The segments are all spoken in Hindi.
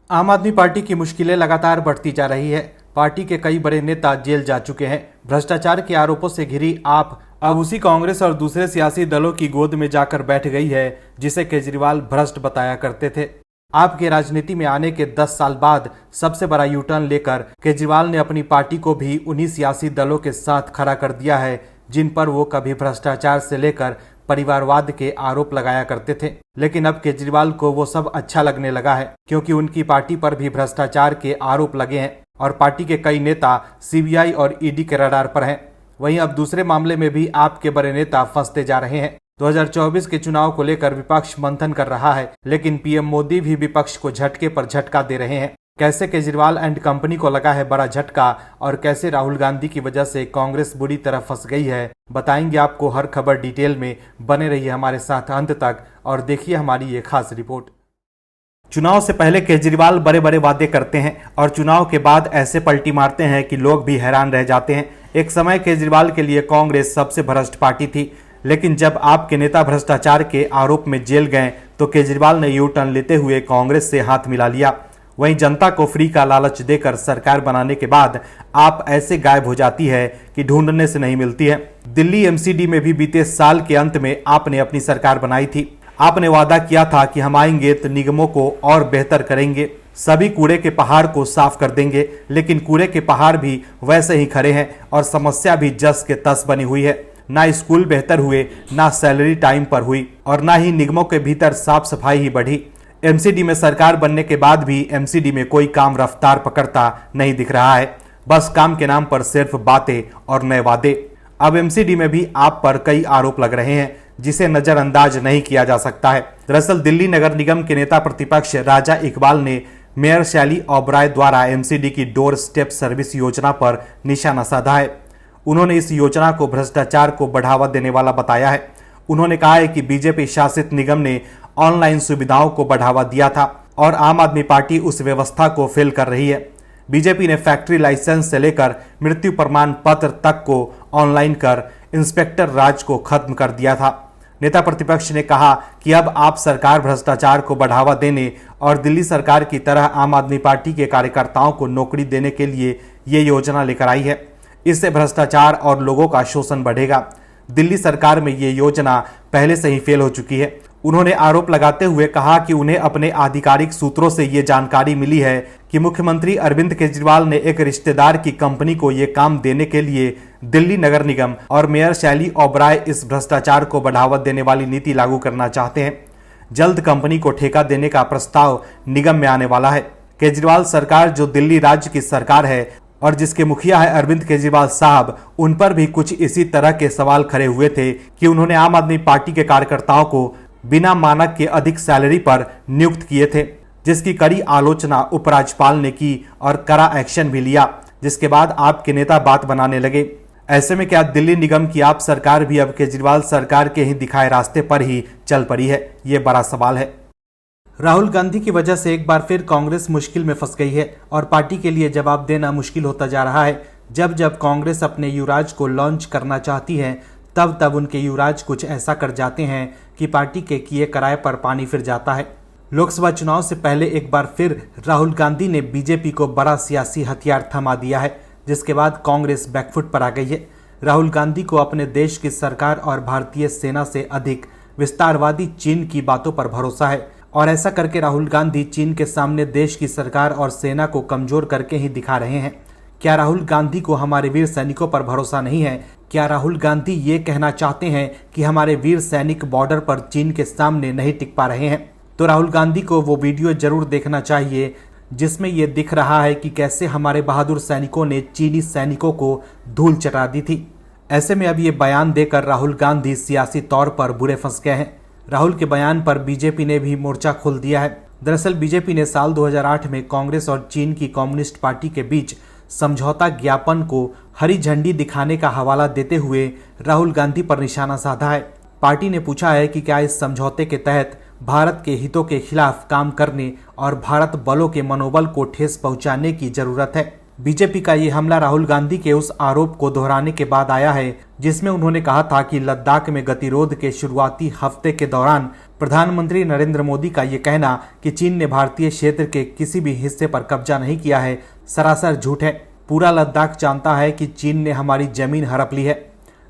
आम आदमी पार्टी की मुश्किलें लगातार बढ़ती जा रही है। पार्टी के कई बड़े नेता जेल जा चुके हैं। भ्रष्टाचार के आरोपों से घिरी आप अब उसी कांग्रेस और दूसरे सियासी दलों की गोद में जाकर बैठ गई है, जिसे केजरीवाल भ्रष्ट बताया करते थे। आपके राजनीति में आने के 10 साल बाद सबसे बड़ा यू टर्न लेकर केजरीवाल ने अपनी पार्टी को भी उन्हीं सियासी दलों के साथ खड़ा कर दिया है, जिन पर वो कभी भ्रष्टाचार से लेकर परिवारवाद के आरोप लगाया करते थे। लेकिन अब केजरीवाल को वो सब अच्छा लगने लगा है, क्योंकि उनकी पार्टी पर भी भ्रष्टाचार के आरोप लगे हैं और पार्टी के कई नेता सीबीआई और ईडी के रडार पर हैं। वहीं अब दूसरे मामले में भी आपके बड़े नेता फंसते जा रहे हैं। 2024 के चुनाव को लेकर विपक्ष मंथन कर रहा है, लेकिन पीएम मोदी भी विपक्ष को झटके पर झटका दे रहे हैं। कैसे केजरीवाल एंड कंपनी को लगा है बड़ा झटका और कैसे राहुल गांधी की वजह से कांग्रेस बुरी तरह फंस गई है, बताएंगे आपको हर खबर डिटेल में। बने रहिए हमारे साथ अंत तक और देखिए हमारी ये खास रिपोर्ट। चुनाव से पहले केजरीवाल बड़े बड़े वादे करते हैं और चुनाव के बाद ऐसे पलटी मारते हैं कि लोग भी हैरान रह जाते हैं। एक समय केजरीवाल के लिए कांग्रेस सबसे भ्रष्ट पार्टी थी, लेकिन जब आपके नेता भ्रष्टाचार के आरोप में जेल गए तो केजरीवाल ने यू टर्न लेते हुए कांग्रेस से हाथ मिला लिया। वहीं जनता को फ्री का लालच देकर सरकार बनाने के बाद आप ऐसे गायब हो जाती है कि ढूंढने से नहीं मिलती है। दिल्ली एमसीडी में भी बीते साल के अंत में आपने अपनी सरकार बनाई थी। आपने वादा किया था कि हम आएंगे तो निगमों को और बेहतर करेंगे, सभी कूड़े के पहाड़ को साफ कर देंगे। लेकिन कूड़े के पहाड़ भी वैसे ही खड़े हैं और समस्या भी जस के तस बनी हुई है। ना स्कूल बेहतर हुए, ना सैलरी टाइम पर हुई और ना ही निगमों के भीतर साफ सफाई ही बढ़ी। एमसीडी में सरकार बनने के बाद भी एमसीडी में कोई काम रफ्तार पकड़ता नहीं दिख रहा है। बस काम के नाम पर सिर्फ बातें और नए वादे। अब एमसीडी में भी आप पर कई आरोप लग रहे हैं, जिसे नजरअंदाज नहीं किया जा सकता है। दरअसल दिल्ली नगर निगम के नेता प्रतिपक्ष राजा इकबाल ने मेयर शैली ओबराय द्वारा एमसीडी की डोर स्टेप सर्विस योजना पर निशाना साधा है। उन्होंने इस योजना को भ्रष्टाचार को बढ़ावा देने वाला बताया है। उन्होंने कहा है कि बीजेपी शासित निगम ने ऑनलाइन सुविधाओं को बढ़ावा दिया था और आम आदमी पार्टी उस व्यवस्था को फेल कर रही है। बीजेपी ने फैक्ट्री लाइसेंस से लेकर मृत्यु प्रमाण पत्र तक को ऑनलाइन कर इंस्पेक्टर राज को खत्म कर दिया था। नेता प्रतिपक्ष ने कहा कि अब आप सरकार भ्रष्टाचार को बढ़ावा देने और दिल्ली सरकार की तरह आम आदमी पार्टी के कार्यकर्ताओं को नौकरी देने के लिए ये योजना लेकर आई है। इससे भ्रष्टाचार और लोगों का शोषण बढ़ेगा। दिल्ली सरकार में ये योजना पहले से ही फेल हो चुकी है। उन्होंने आरोप लगाते हुए कहा कि उन्हें अपने आधिकारिक सूत्रों से ये जानकारी मिली है कि मुख्यमंत्री अरविंद केजरीवाल ने एक रिश्तेदार की कंपनी को ये काम देने के लिए दिल्ली नगर निगम और मेयर शैली ओबराय इस भ्रष्टाचार को बढ़ावा देने वाली नीति लागू करना चाहते हैं। जल्द कंपनी को ठेका देने का प्रस्ताव निगम में आने वाला है। केजरीवाल सरकार जो दिल्ली राज्य की सरकार है और जिसके मुखिया है अरविंद केजरीवाल साहब, उन पर भी कुछ इसी तरह के सवाल खड़े हुए थे कि उन्होंने आम आदमी पार्टी के कार्यकर्ताओं को बिना मानक के अधिक सैलरी पर नियुक्त किए थे, जिसकी कड़ी आलोचना उपराज्यपाल ने की और कड़ा एक्शन भी लिया, जिसके बाद आपके नेता बात बनाने लगे। ऐसे में क्या दिल्ली निगम की आप सरकार भी अब केजरीवाल सरकार के ही दिखाए रास्ते पर ही चल पड़ी है? ये बड़ा सवाल है। राहुल गांधी की वजह से एक बार फिर कांग्रेस मुश्किल में फंस गई है और पार्टी के लिए जवाब देना मुश्किल होता जा रहा है। जब जब कांग्रेस अपने युवराज को लॉन्च करना चाहती है, तब तब उनके युवराज कुछ ऐसा कर जाते हैं कि पार्टी के किए कराए पर पानी फिर जाता है। लोकसभा चुनाव से पहले एक बार फिर राहुल गांधी ने बीजेपी को बड़ा सियासी हथियार थमा दिया है, जिसके बाद कांग्रेस बैकफुट पर आ गई है। राहुल गांधी को अपने देश की सरकार और भारतीय सेना से अधिक विस्तारवादी चीन की बातों पर भरोसा है और ऐसा करके राहुल गांधी चीन के सामने देश की सरकार और सेना को कमजोर करके ही दिखा रहे हैं। क्या राहुल गांधी को हमारे वीर सैनिकों पर भरोसा नहीं है? क्या राहुल गांधी ये कहना चाहते हैं कि हमारे वीर सैनिक बॉर्डर पर चीन के सामने नहीं टिक पा रहे हैं? तो राहुल गांधी को वो वीडियो जरूर देखना चाहिए जिसमें ये दिख रहा है कि कैसे हमारे बहादुर सैनिकों ने चीनी सैनिकों को धूल चटा दी थी। ऐसे में अब ये बयान देकर राहुल गांधी सियासी तौर पर बुरे फंस गए हैं। राहुल के बयान पर बीजेपी ने भी मोर्चा खोल दिया है। दरअसल बीजेपी ने साल 2008 में कांग्रेस और चीन की कम्युनिस्ट पार्टी के बीच समझौता ज्ञापन को हरी झंडी दिखाने का हवाला देते हुए राहुल गांधी पर निशाना साधा है। पार्टी ने पूछा है कि क्या इस समझौते के तहत भारत के हितों के खिलाफ काम करने और भारत बलों के मनोबल को ठेस पहुंचाने की जरूरत है। बीजेपी का ये हमला राहुल गांधी के उस आरोप को दोहराने के बाद आया है जिसमें उन्होंने कहा था कि लद्दाख में गतिरोध के शुरुआती हफ्ते के दौरान प्रधानमंत्री नरेंद्र मोदी का ये कहना कि चीन ने भारतीय क्षेत्र के किसी भी हिस्से पर कब्जा नहीं किया है, सरासर झूठ है। पूरा लद्दाख जानता है कि चीन ने हमारी जमीन हड़प ली है।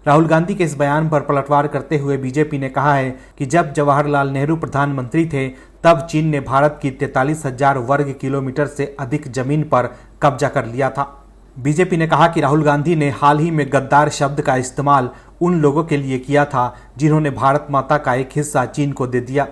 राहुल गांधी के इस बयान पर पलटवार करते हुए बीजेपी ने कहा है कि जब जवाहरलाल नेहरू प्रधानमंत्री थे तब चीन ने भारत की 43,000 वर्ग किलोमीटर से अधिक जमीन पर कब्जा कर लिया था। बीजेपी ने कहा कि राहुल गांधी ने हाल ही में गद्दार शब्द का इस्तेमाल उन लोगों के लिए किया था जिन्होंने भारत माता का एक हिस्सा चीन को दे दिया।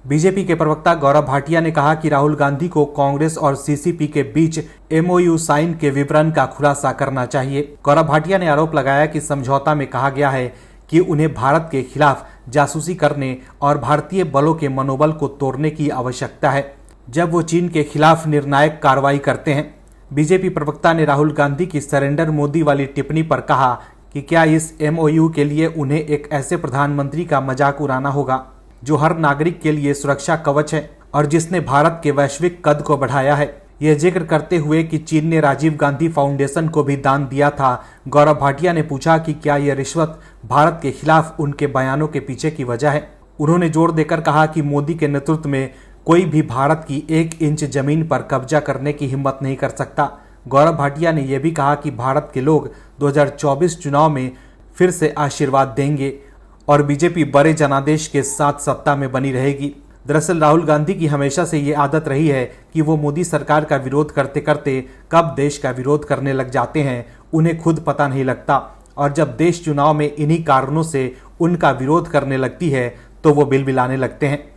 बीजेपी के प्रवक्ता गौरव भाटिया ने कहा कि राहुल गांधी को कांग्रेस और सीसीपी के बीच MOU साइन के विवरण का खुलासा करना चाहिए। गौरव भाटिया ने आरोप लगाया कि समझौता में कहा गया है कि उन्हें भारत के खिलाफ जासूसी करने और भारतीय बलों के मनोबल को तोड़ने की आवश्यकता है जब वो चीन के खिलाफ निर्णायक कार्रवाई करते हैं। बीजेपी प्रवक्ता ने राहुल गांधी की सरेंडर मोदी वाली टिप्पणी पर कहा कि क्या इस MOU के लिए उन्हें एक ऐसे प्रधानमंत्री का मजाक उड़ाना होगा जो हर नागरिक के लिए सुरक्षा कवच है और जिसने भारत के वैश्विक कद को बढ़ाया है। यह जिक्र करते हुए कि चीन ने राजीव गांधी फाउंडेशन को भी दान दिया था, गौरव भाटिया ने पूछा कि क्या यह रिश्वत भारत के खिलाफ उनके बयानों के पीछे की वजह है। उन्होंने जोर देकर कहा कि मोदी के नेतृत्व में कोई भी भारत की 1 इंच जमीन पर कब्जा करने की हिम्मत नहीं कर सकता। गौरव भाटिया ने यह भी कहा कि भारत के लोग 2024 चुनाव में फिर से आशीर्वाद देंगे और बीजेपी बड़े जनादेश के साथ सत्ता में बनी रहेगी। दरअसल राहुल गांधी की हमेशा से ये आदत रही है कि वो मोदी सरकार का विरोध करते करते कब देश का विरोध करने लग जाते हैं उन्हें खुद पता नहीं लगता, और जब देश चुनाव में इन्हीं कारणों से उनका विरोध करने लगती है तो वो बिलबिलाने लगते हैं।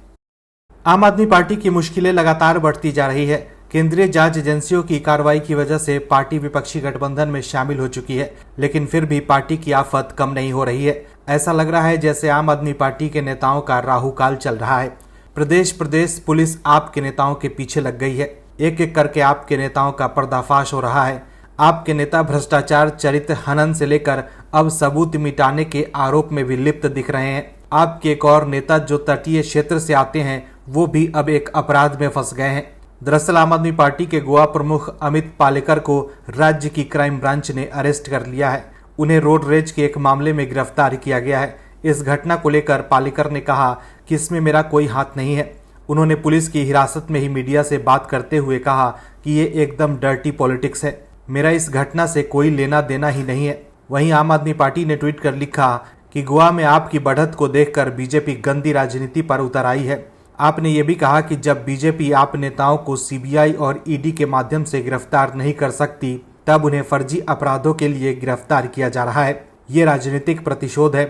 आम आदमी पार्टी की मुश्किलें लगातार बढ़ती जा रही है। केंद्रीय जांच एजेंसियों की कार्रवाई की वजह से पार्टी विपक्षी गठबंधन में शामिल हो चुकी है, लेकिन फिर भी पार्टी की आफत कम नहीं हो रही है। ऐसा लग रहा है जैसे आम आदमी पार्टी के नेताओं का राहुकाल चल रहा है। प्रदेश पुलिस आपके नेताओं के पीछे लग गई है। एक एक करके आपके नेताओं का पर्दाफाश हो रहा है। आपके नेता भ्रष्टाचार, चरित्र हनन से लेकर अब सबूत मिटाने के आरोप में भी लिप्त दिख रहे हैं। आपके एक और नेता जो तटीय क्षेत्र से आते हैं वो भी अब एक अपराध में फंस गए हैं। दरअसल आम आदमी पार्टी के गोवा प्रमुख अमित पालेकर को राज्य की क्राइम ब्रांच ने अरेस्ट कर लिया है। उन्हें रोड रेज के एक मामले में गिरफ्तार किया गया है। इस घटना को लेकर पालेकर ने कहा कि इसमें मेरा कोई हाथ नहीं है। उन्होंने पुलिस की हिरासत में ही मीडिया से बात करते हुए कहा कि ये एकदम डर्टी पॉलिटिक्स है, मेरा इस घटना से कोई लेना देना ही नहीं है। वहीं आम आदमी पार्टी ने ट्वीट कर लिखा कि गोवा में आपकी बढ़त को देखकर बीजेपी गंदी राजनीति पर उतर आई है। आपने ये भी कहा कि जब बीजेपी आप नेताओं को CBI और ED के माध्यम से गिरफ्तार नहीं कर सकती तब उन्हें फर्जी अपराधों के लिए गिरफ्तार किया जा रहा है। ये राजनीतिक प्रतिशोध है।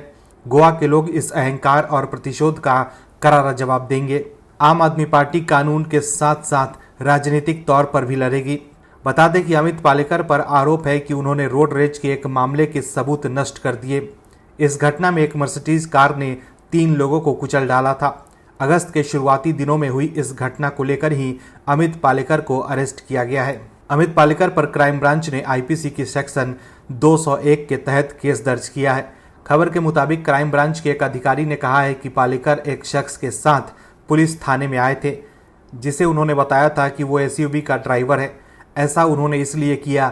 गोवा के लोग इस अहंकार और प्रतिशोध का करारा जवाब देंगे। आम आदमी पार्टी कानून के साथ साथ राजनीतिक तौर पर भी लड़ेगी। बता दें कि अमित पालेकर पर आरोप है कि उन्होंने रोड रेज के एक मामले के सबूत नष्ट कर दिए। इस घटना में एक मर्सिडीज कार ने 3 लोगों को कुचल डाला था। अगस्त के शुरुआती दिनों में हुई इस घटना को लेकर ही अमित पालेकर को अरेस्ट किया गया है। अमित पालेकर पर क्राइम ब्रांच ने IPC की सेक्शन 201 के तहत केस दर्ज किया है। खबर के मुताबिक क्राइम ब्रांच के एक अधिकारी ने कहा है कि पालेकर एक शख्स के साथ पुलिस थाने में आए थे जिसे उन्होंने बताया था कि वो SUV का ड्राइवर है। ऐसा उन्होंने इसलिए किया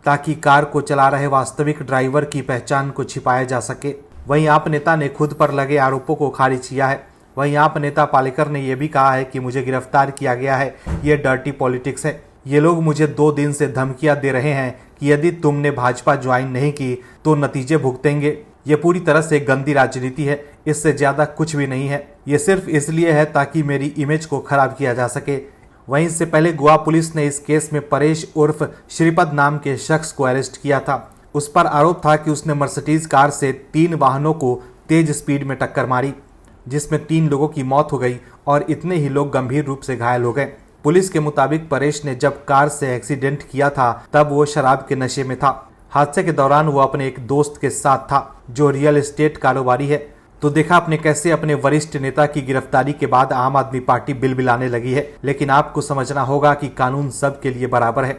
ताकि कार को चला रहे वास्तविक ड्राइवर की पहचान को छिपाया जा सके। वहीं आप नेता ने खुद पर लगे आरोपों को खारिज किया है। वहीं आप नेता पालेकर ने यह भी कहा है कि मुझे गिरफ्तार किया गया है, ये डर्टी पॉलिटिक्स है। ये लोग मुझे 2 दिन से धमकियां दे रहे हैं कि यदि तुमने भाजपा ज्वाइन नहीं की तो नतीजे भुगतेंगे। ये पूरी तरह से गंदी राजनीति है, इससे ज्यादा कुछ भी नहीं है। ये सिर्फ इसलिए है ताकि मेरी इमेज को खराब किया जा सके। वहीं इससे पहले गोवा पुलिस ने इस केस में परेश उर्फ श्रीपद नाम के शख्स को अरेस्ट किया था। उस पर आरोप था कि उसने मर्सिडीज कार से 3 वाहनों को तेज स्पीड में टक्कर मारी, जिसमें 3 लोगों की मौत हो गई और इतने ही लोग गंभीर रूप से घायल हो गए। पुलिस के मुताबिक परेश ने जब कार से एक्सीडेंट किया था तब वो शराब के नशे में था। हादसे के दौरान वो अपने एक दोस्त के साथ था जो रियल एस्टेट कारोबारी है। तो देखा आपने कैसे अपने वरिष्ठ नेता की गिरफ्तारी के बाद आम आदमी पार्टी बिलबिलाने लगी है। लेकिन आपको समझना होगा कि कानून सबके लिए बराबर है।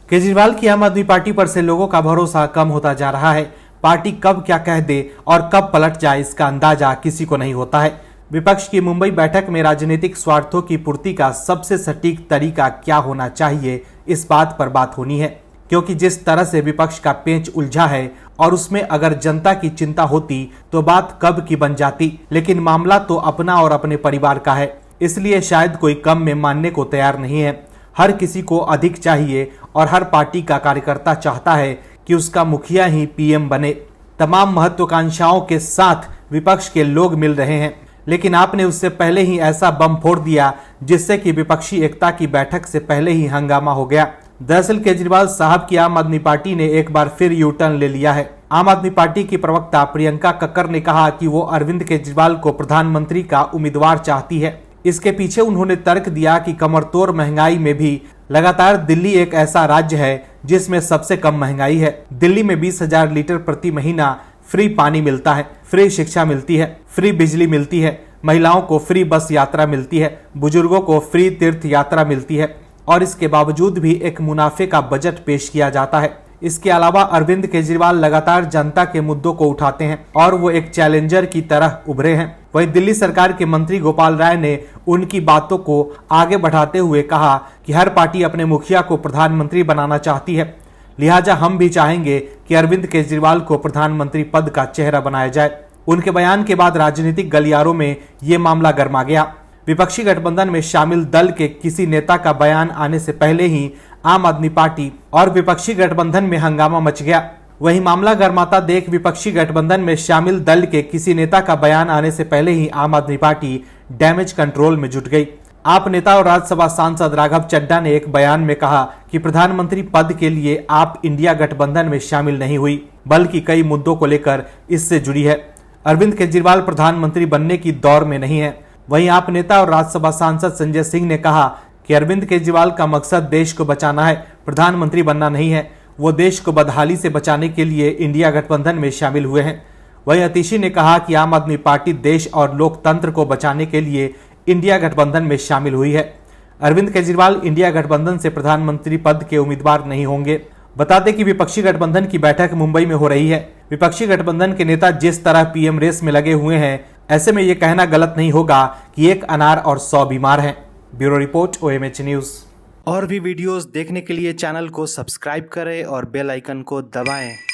केजरीवाल की आम आदमी पार्टी पर से लोगों का भरोसा कम होता जा रहा है। पार्टी कब क्या कह दे और कब पलट जाए इसका अंदाजा किसी को नहीं होता है। विपक्ष की मुंबई बैठक में राजनीतिक स्वार्थों की पूर्ति का सबसे सटीक तरीका क्या होना चाहिए, इस बात पर बात होनी है, क्योंकि जिस तरह से विपक्ष का पेंच उलझा है और उसमें अगर जनता की चिंता होती तो बात कब की बन जाती, लेकिन मामला तो अपना और अपने परिवार का है, इसलिए शायद कोई कम में मानने को तैयार नहीं है। हर किसी को अधिक चाहिए और हर पार्टी का कार्यकर्ता चाहता है कि उसका मुखिया ही पीएम बने। तमाम महत्वाकांक्षाओं के साथ विपक्ष के लोग मिल रहे हैं, लेकिन आपने उससे पहले ही ऐसा बम फोड़ दिया जिससे कि विपक्षी एकता की बैठक से पहले ही हंगामा हो गया। दरअसल केजरीवाल साहब की आम आदमी पार्टी ने एक बार फिर यू टर्न ले लिया है। आम आदमी पार्टी की प्रवक्ता प्रियंका कक्कर ने कहा कि वो अरविंद केजरीवाल को प्रधानमंत्री का उम्मीदवार चाहती है। इसके पीछे उन्होंने तर्क दिया कि कमरतोड़ महंगाई में भी लगातार दिल्ली एक ऐसा राज्य है जिसमें सबसे कम महंगाई है। दिल्ली में 20,000 लीटर प्रति महीना फ्री पानी मिलता है, फ्री शिक्षा मिलती है, फ्री बिजली मिलती है, महिलाओं को फ्री बस यात्रा मिलती है, बुजुर्गों को फ्री तीर्थ यात्रा मिलती है और इसके बावजूद भी एक मुनाफे का बजट पेश किया जाता है। इसके अलावा अरविंद केजरीवाल लगातार जनता के मुद्दों को उठाते हैं और वो एक चैलेंजर की तरह उभरे हैं। वहीं दिल्ली सरकार के मंत्री गोपाल राय ने उनकी बातों को आगे बढ़ाते हुए कहा कि हर पार्टी अपने मुखिया को प्रधानमंत्री बनाना चाहती है, लिहाजा हम भी चाहेंगे कि अरविंद केजरीवाल को प्रधानमंत्री पद का चेहरा बनाया जाए। उनके बयान के बाद राजनीतिक गलियारों में ये मामला गर्मा गया। विपक्षी गठबंधन में शामिल दल के किसी नेता का बयान आने से पहले ही आम आदमी पार्टी और विपक्षी गठबंधन में हंगामा मच गया। वहीं मामला गर्माता देख विपक्षी गठबंधन में शामिल दल के किसी नेता का बयान आने से पहले ही आम आदमी पार्टी डैमेज कंट्रोल में जुट गई। आप नेता और राज्यसभा सांसद राघव चड्ढा ने एक बयान में कहा कि प्रधानमंत्री पद के लिए आप इंडिया गठबंधन में शामिल नहीं हुई, बल्कि कई मुद्दों को लेकर इससे जुड़ी है। अरविंद केजरीवाल प्रधानमंत्री बनने की दौर में नहीं है। वहीं आप नेता और राज्यसभा सांसद संजय सिंह ने कहा कि अरविंद केजरीवाल का मकसद देश को बचाना है, प्रधानमंत्री बनना नहीं है। वो देश को बदहाली से बचाने के लिए इंडिया गठबंधन में शामिल हुए हैं। वहीं अतिशी ने कहा कि आम आदमी पार्टी देश और लोकतंत्र को बचाने के लिए इंडिया गठबंधन में शामिल हुई है। अरविंद केजरीवाल इंडिया गठबंधन से प्रधानमंत्री पद के उम्मीदवार नहीं होंगे। बता दें कि विपक्षी गठबंधन की बैठक मुंबई में हो रही है। विपक्षी गठबंधन के नेता जिस तरह पीएम रेस में लगे हुए हैं, ऐसे में ये कहना गलत नहीं होगा कि एक अनार और 100 बीमार हैं। Bureau report OMH news. और भी वीडियोस देखने के लिए चैनल को सब्सक्राइब करें और बेल आइकन को दबाएं।